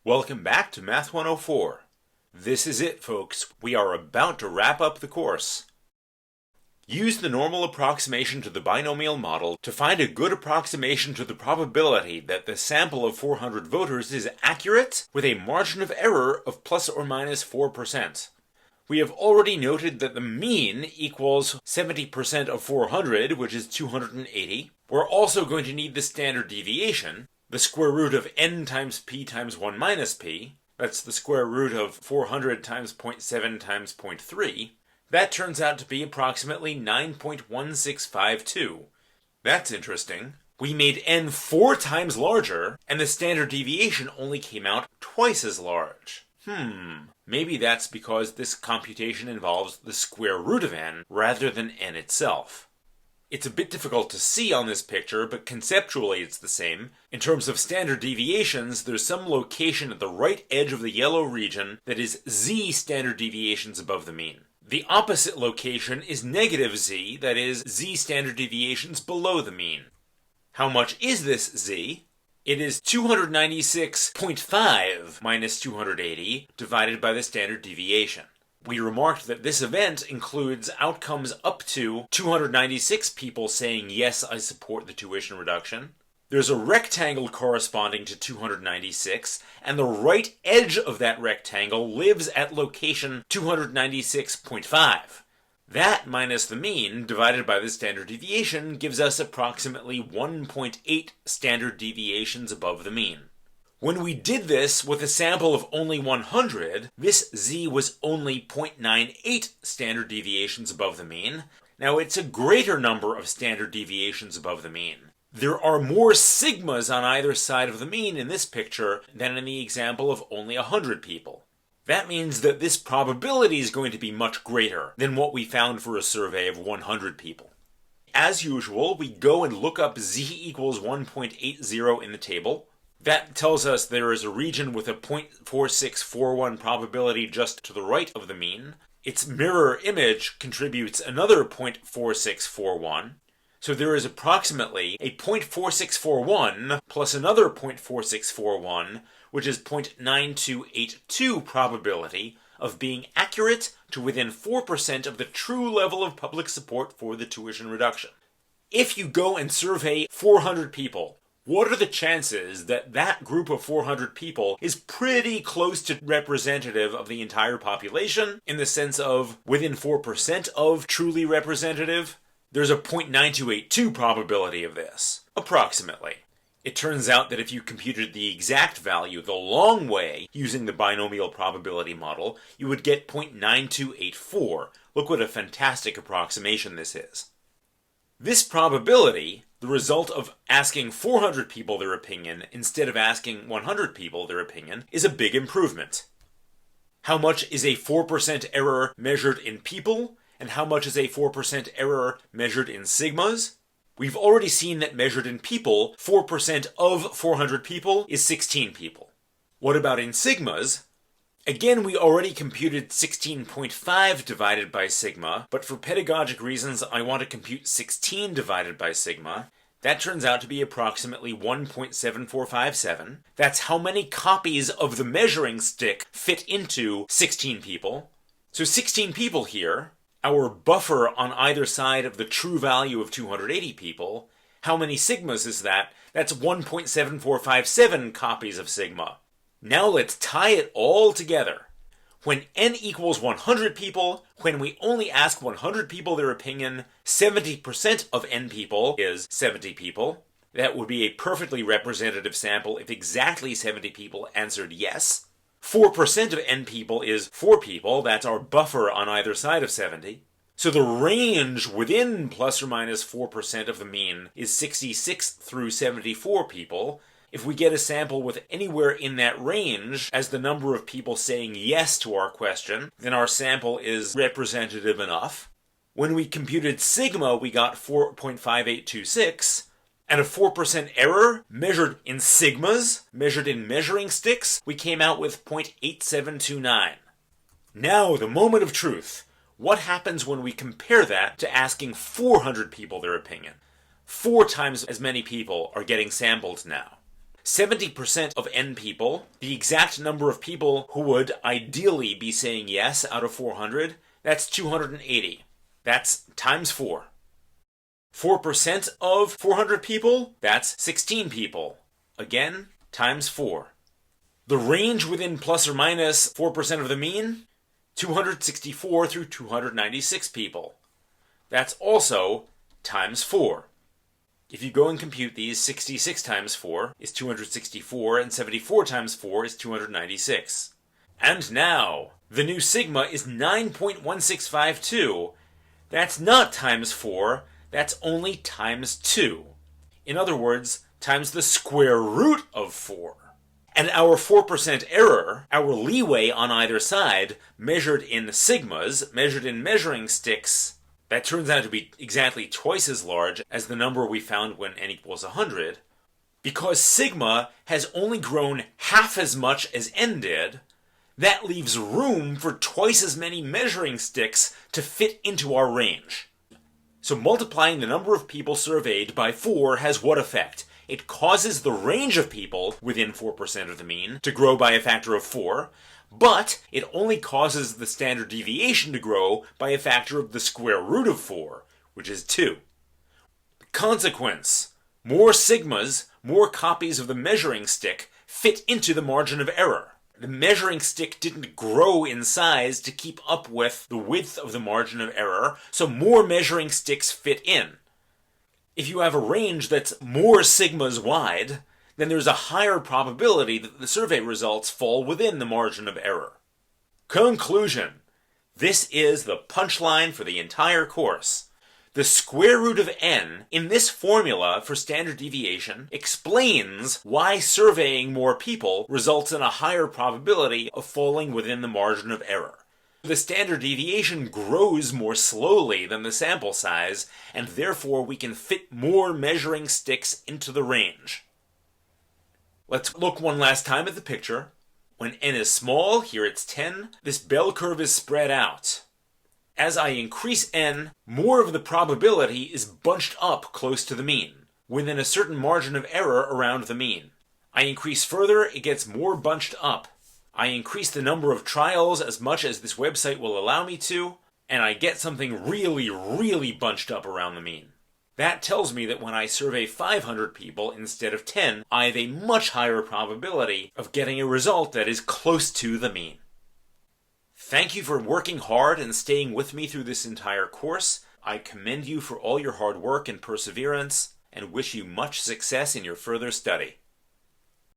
Welcome back to Math 104. This is it, folks. We are about to wrap up the course. Use the normal approximation to the binomial model to find a good approximation to the probability that the sample of 400 voters is accurate with a margin of error of plus or minus 4%. We have already noted that the mean equals 70% of 400, which is 280. We're also going to need the standard deviation, the square root of n times p times 1 minus p. That's the square root of 400 times 0.7 times 0.3. That turns out to be approximately 9.1652. That's interesting. We made n 4 times larger, and the standard deviation only came out twice as large. Maybe that's because this computation involves the square root of n rather than n itself. It's a bit difficult to see on this picture, but conceptually it's the same. In terms of standard deviations, there's some location at the right edge of the yellow region that is z standard deviations above the mean. The opposite location is negative z, that is z standard deviations below the mean. How much is this z? It is 296.5 minus 280 divided by the standard deviation. We remarked that this event includes outcomes up to 296 people saying, yes, I support the tuition reduction. There's a rectangle corresponding to 296, and the right edge of that rectangle lives at location 296.5. That minus the mean divided by the standard deviation gives us approximately 1.8 standard deviations above the mean. When we did this with a sample of only 100, this z was only 0.98 standard deviations above the mean. Now it's a greater number of standard deviations above the mean. There are more sigmas on either side of the mean in this picture than in the example of only 100 people. That means that this probability is going to be much greater than what we found for a survey of 100 people. As usual, we go and look up z equals 1.80 in the table. That tells us there is a region with a 0.4641 probability just to the right of the mean. Its mirror image contributes another 0.4641. So there is approximately a 0.4641 plus another 0.4641, which is 0.9282 probability of being accurate to within 4% of the true level of public support for the tuition reduction. If you go and survey 400 people, what are the chances that that group of 400 people is pretty close to representative of the entire population in the sense of within 4% of truly representative? There's a 0.9282 probability of this, approximately. It turns out that if you computed the exact value the long way using the binomial probability model, you would get 0.9284. Look what a fantastic approximation this is. This probability, the result of asking 400 people their opinion instead of asking 100 people their opinion, is a big improvement. How much is a 4% error measured in people, and how much is a 4% error measured in sigmas? We've already seen that measured in people, 4% of 400 people is 16 people. What about in sigmas? Again, we already computed 16.5 divided by sigma, but for pedagogic reasons, I want to compute 16 divided by sigma. That turns out to be approximately 1.7457. That's how many copies of the measuring stick fit into 16 people. So 16 people here, our buffer on either side of the true value of 280 people. How many sigmas is that? That's 1.7457 copies of sigma. Now let's tie it all together. When n equals 100 people, when we only ask 100 people their opinion, 70% of n people is 70 people. That would be a perfectly representative sample if exactly 70 people answered yes. 4% of n people is 4 people. That's our buffer on either side of 70. So the range within plus or minus 4% of the mean is 66 through 74 people. If we get a sample with anywhere in that range as the number of people saying yes to our question, then our sample is representative enough. When we computed sigma, we got 4.5826, and a 4% error measured in sigmas, measured in measuring sticks, we came out with 0.8729. Now, the moment of truth. What happens when we compare that to asking 400 people their opinion? 4 times as many people are getting sampled now. 70% of n people, the exact number of people who would ideally be saying yes out of 400, that's 280. That's times 4. 4% of 400 people, that's 16 people. Again, times 4. The range within plus or minus 4% of the mean, 264 through 296 people. That's also times 4. If you go and compute these, 66 times 4 is 264, and 74 times 4 is 296. And now, the new sigma is 9.1652. That's not times 4, that's only times 2. In other words, times the square root of 4. And our 4% error, our leeway on either side, measured in sigmas, measured in measuring sticks, that turns out to be exactly twice as large as the number we found when n equals 100. Because sigma has only grown half as much as n did, that leaves room for twice as many measuring sticks to fit into our range. So multiplying the number of people surveyed by 4 has what effect? It causes the range of people within 4% of the mean to grow by a factor of 4, but it only causes the standard deviation to grow by a factor of the square root of 4, which is 2. The consequence: more sigmas, more copies of the measuring stick, fit into the margin of error. The measuring stick didn't grow in size to keep up with the width of the margin of error, so more measuring sticks fit in. If you have a range that's more sigmas wide, then there's a higher probability that the survey results fall within the margin of error. Conclusion: this is the punchline for the entire course. The square root of n in this formula for standard deviation explains why surveying more people results in a higher probability of falling within the margin of error. The standard deviation grows more slowly than the sample size, and therefore we can fit more measuring sticks into the range. Let's look one last time at the picture. When n is small, here it's 10, this bell curve is spread out. As I increase n, more of the probability is bunched up close to the mean, within a certain margin of error around the mean. I increase further, it gets more bunched up. I increase the number of trials as much as this website will allow me to, and I get something really, really bunched up around the mean. That tells me that when I survey 500 people instead of 10, I have a much higher probability of getting a result that is close to the mean. Thank you for working hard and staying with me through this entire course. I commend you for all your hard work and perseverance, and wish you much success in your further study.